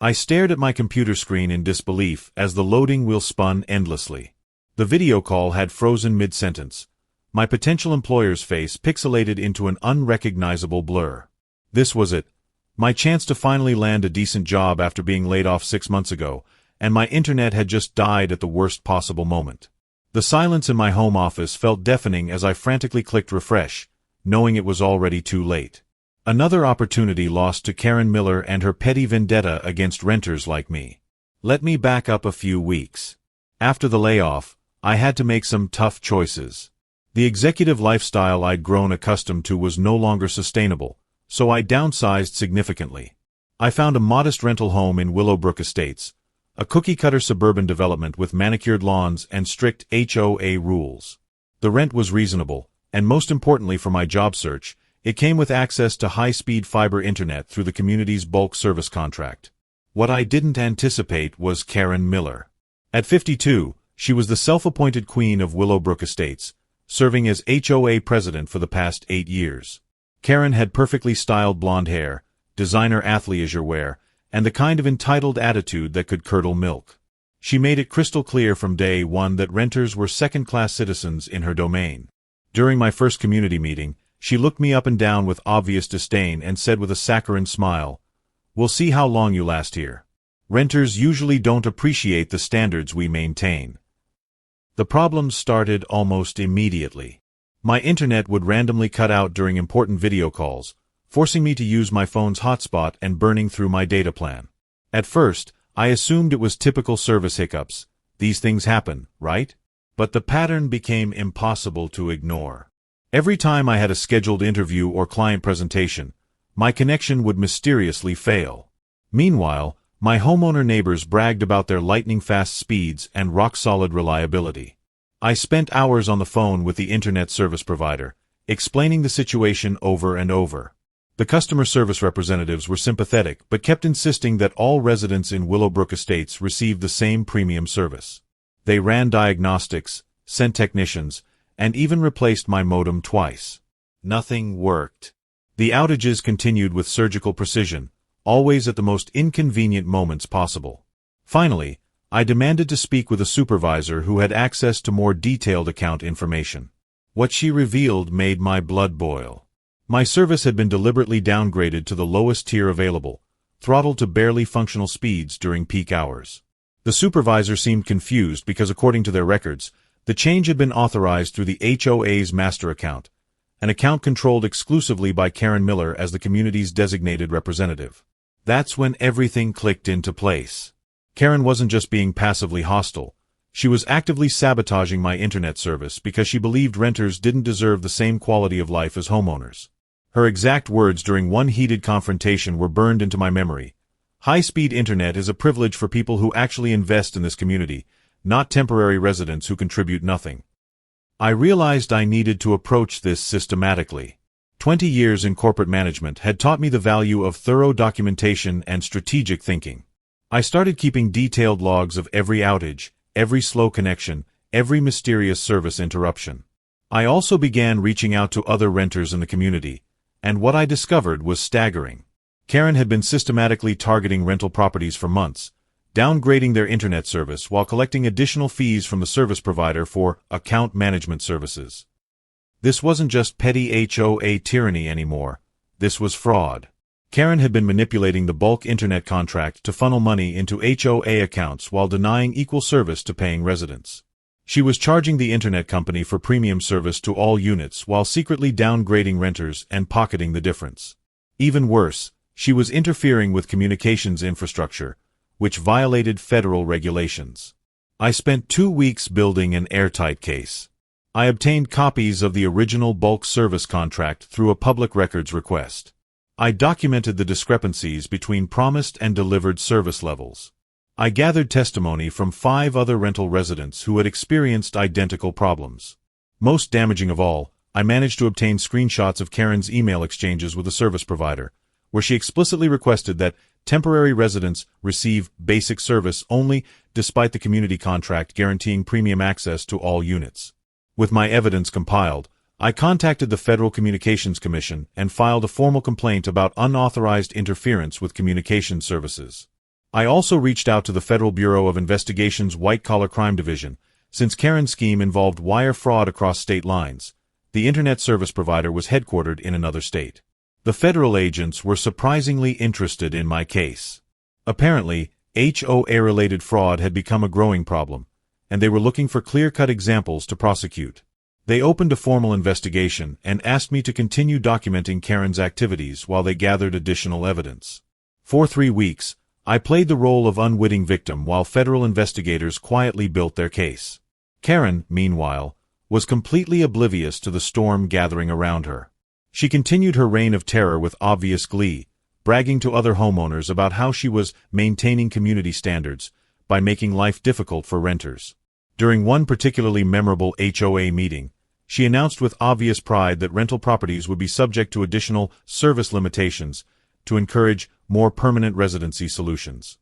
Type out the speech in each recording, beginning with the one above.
I stared at my computer screen in disbelief as the loading wheel spun endlessly. The video call had frozen mid-sentence, my potential employer's face pixelated into an unrecognizable blur. This was it, my chance to finally land a decent job after being laid off 6 months ago, and my internet had just died at the worst possible moment. The silence in my home office felt deafening as I frantically clicked refresh, knowing it was already too late. Another opportunity lost to Karen Miller and her petty vendetta against renters like me. Let me back up a few weeks. After the layoff, I had to make some tough choices. The executive lifestyle I'd grown accustomed to was no longer sustainable, so I downsized significantly. I found a modest rental home in Willowbrook Estates, a cookie-cutter suburban development with manicured lawns and strict HOA rules. The rent was reasonable, and most importantly for my job search, it came with access to high-speed fiber internet through the community's bulk service contract. What I didn't anticipate was Karen Miller. At 52, she was the self-appointed queen of Willowbrook Estates, serving as HOA president for the past 8 years. Karen had perfectly styled blonde hair, designer athleisure wear, and the kind of entitled attitude that could curdle milk. She made it crystal clear from day one that renters were second-class citizens in her domain. During my first community meeting, she looked me up and down with obvious disdain and said with a saccharine smile, "We'll see how long you last here. Renters usually don't appreciate the standards we maintain." The problems started almost immediately. My internet would randomly cut out during important video calls, forcing me to use my phone's hotspot and burning through my data plan. At first, I assumed it was typical service hiccups. These things happen, right? But the pattern became impossible to ignore. Every time I had a scheduled interview or client presentation, my connection would mysteriously fail. Meanwhile, my homeowner neighbors bragged about their lightning-fast speeds and rock-solid reliability. I spent hours on the phone with the internet service provider, explaining the situation over and over. The customer service representatives were sympathetic but kept insisting that all residents in Willowbrook Estates receive the same premium service. They ran diagnostics, sent technicians, and even replaced my modem twice. Nothing worked. The outages continued with surgical precision, always at the most inconvenient moments possible. Finally, I demanded to speak with a supervisor who had access to more detailed account information. What she revealed made my blood boil. My service had been deliberately downgraded to the lowest tier available, throttled to barely functional speeds during peak hours. The supervisor seemed confused because according to their records, the change had been authorized through the HOA's master account, an account controlled exclusively by Karen Miller as the community's designated representative. That's when everything clicked into place. Karen wasn't just being passively hostile. She was actively sabotaging my internet service because she believed renters didn't deserve the same quality of life as homeowners. Her exact words during one heated confrontation were burned into my memory. "High-speed internet is a privilege for people who actually invest in this community, not temporary residents who contribute nothing." I realized I needed to approach this systematically. 20 years in corporate management had taught me the value of thorough documentation and strategic thinking. I started keeping detailed logs of every outage, every slow connection, every mysterious service interruption. I also began reaching out to other renters in the community, and what I discovered was staggering. Karen had been systematically targeting rental properties for months, downgrading their internet service while collecting additional fees from the service provider for account management services. This wasn't just petty HOA tyranny anymore. This was fraud. Karen had been manipulating the bulk internet contract to funnel money into HOA accounts while denying equal service to paying residents. She was charging the internet company for premium service to all units while secretly downgrading renters and pocketing the difference. Even worse, she was interfering with communications infrastructure, which violated federal regulations. I spent 2 weeks building an airtight case. I obtained copies of the original bulk service contract through a public records request. I documented the discrepancies between promised and delivered service levels. I gathered testimony from 5 other rental residents who had experienced identical problems. Most damaging of all, I managed to obtain screenshots of Karen's email exchanges with the service provider, where she explicitly requested that temporary residents receive basic service only, despite the community contract guaranteeing premium access to all units. With my evidence compiled, I contacted the Federal Communications Commission and filed a formal complaint about unauthorized interference with communication services. I also reached out to the Federal Bureau of Investigation's White-Collar Crime Division, since Karen's scheme involved wire fraud across state lines. The internet service provider was headquartered in another state. The federal agents were surprisingly interested in my case. Apparently, HOA-related fraud had become a growing problem, and they were looking for clear-cut examples to prosecute. They opened a formal investigation and asked me to continue documenting Karen's activities while they gathered additional evidence. For 3 weeks, I played the role of unwitting victim while federal investigators quietly built their case. Karen, meanwhile, was completely oblivious to the storm gathering around her. She continued her reign of terror with obvious glee, bragging to other homeowners about how she was maintaining community standards by making life difficult for renters. During one particularly memorable HOA meeting, she announced with obvious pride that rental properties would be subject to additional service limitations to encourage more permanent residency solutions.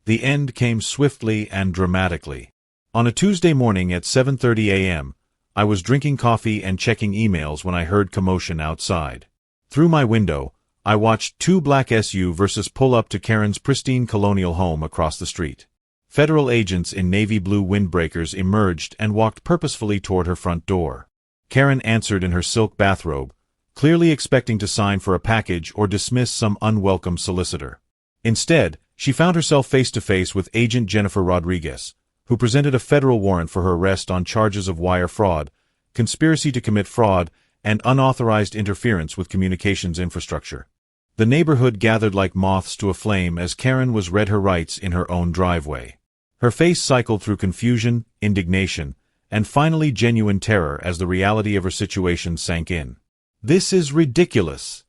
The end came swiftly and dramatically. On a Tuesday morning at 7:30 a.m., I was drinking coffee and checking emails when I heard commotion outside. Through my window, I watched 2 black SUVs pull up to Karen's pristine colonial home across the street. Federal agents in navy blue windbreakers emerged and walked purposefully toward her front door. Karen answered in her silk bathrobe, clearly expecting to sign for a package or dismiss some unwelcome solicitor. Instead, she found herself face-to-face with Agent Jennifer Rodriguez, who presented a federal warrant for her arrest on charges of wire fraud, conspiracy to commit fraud, and unauthorized interference with communications infrastructure. The neighborhood gathered like moths to a flame as Karen was read her rights in her own driveway. Her face cycled through confusion, indignation, and finally genuine terror as the reality of her situation sank in. "This is ridiculous,"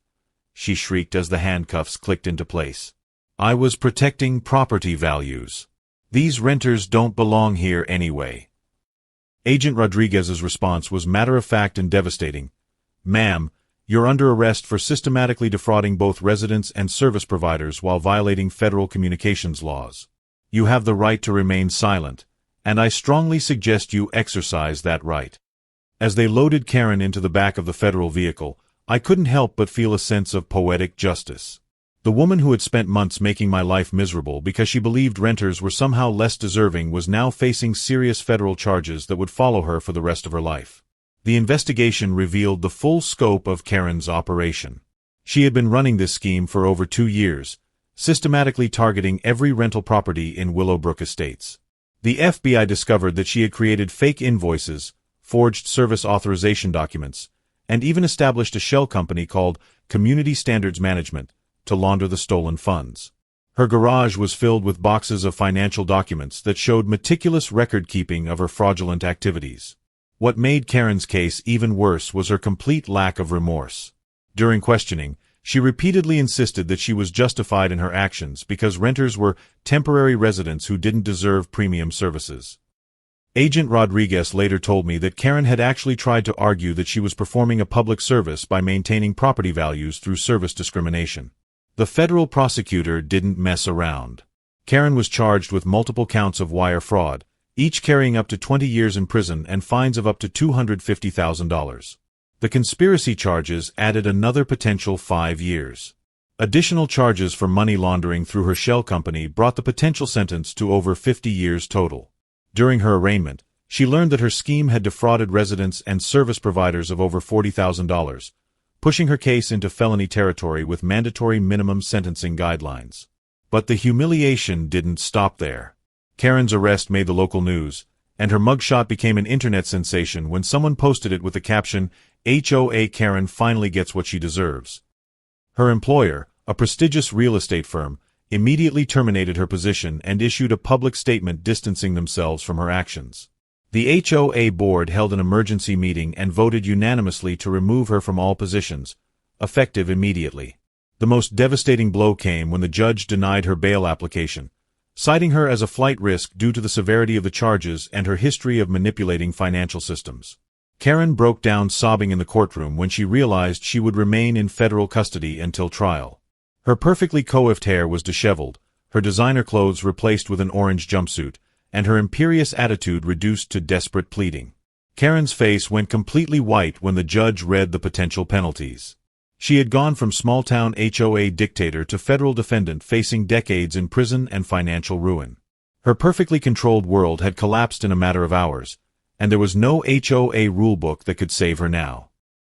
she shrieked as the handcuffs clicked into place. "I was protecting property values. These renters don't belong here anyway." Agent Rodriguez's response was matter-of-fact and devastating. "Ma'am, you're under arrest for systematically defrauding both residents and service providers while violating federal communications laws. You have the right to remain silent, and I strongly suggest you exercise that right." As they loaded Karen into the back of the federal vehicle, I couldn't help but feel a sense of poetic justice. The woman who had spent months making my life miserable because she believed renters were somehow less deserving was now facing serious federal charges that would follow her for the rest of her life. The investigation revealed the full scope of Karen's operation. She had been running this scheme for over 2 years, systematically targeting every rental property in Willowbrook Estates. The FBI discovered that she had created fake invoices, forged service authorization documents, and even established a shell company called Community Standards Management to launder the stolen funds. Her garage was filled with boxes of financial documents that showed meticulous record-keeping of her fraudulent activities. What made Karen's case even worse was her complete lack of remorse. During questioning, she repeatedly insisted that she was justified in her actions because renters were temporary residents who didn't deserve premium services. Agent Rodriguez later told me that Karen had actually tried to argue that she was performing a public service by maintaining property values through service discrimination. The federal prosecutor didn't mess around. Karen was charged with multiple counts of wire fraud, each carrying up to 20 years in prison and fines of up to $250,000. The conspiracy charges added another potential 5 years. Additional charges for money laundering through her shell company brought the potential sentence to over 50 years total. During her arraignment, she learned that her scheme had defrauded residents and service providers of over $40,000, pushing her case into felony territory with mandatory minimum sentencing guidelines. But the humiliation didn't stop there. Karen's arrest made the local news, and her mugshot became an internet sensation when someone posted it with the caption, "HOA Karen finally gets what she deserves." Her employer, a prestigious real estate firm, immediately terminated her position and issued a public statement distancing themselves from her actions. The HOA board held an emergency meeting and voted unanimously to remove her from all positions, effective immediately. The most devastating blow came when the judge denied her bail application, citing her as a flight risk due to the severity of the charges and her history of manipulating financial systems. Karen broke down sobbing in the courtroom when she realized she would remain in federal custody until trial. Her perfectly coiffed hair was disheveled, her designer clothes replaced with an orange jumpsuit, and her imperious attitude reduced to desperate pleading. Karen's face went completely white when the judge read the potential penalties. She had gone from small-town HOA dictator to federal defendant facing decades in prison and financial ruin. Her perfectly controlled world had collapsed in a matter of hours, and there was no HOA rulebook that could save her now.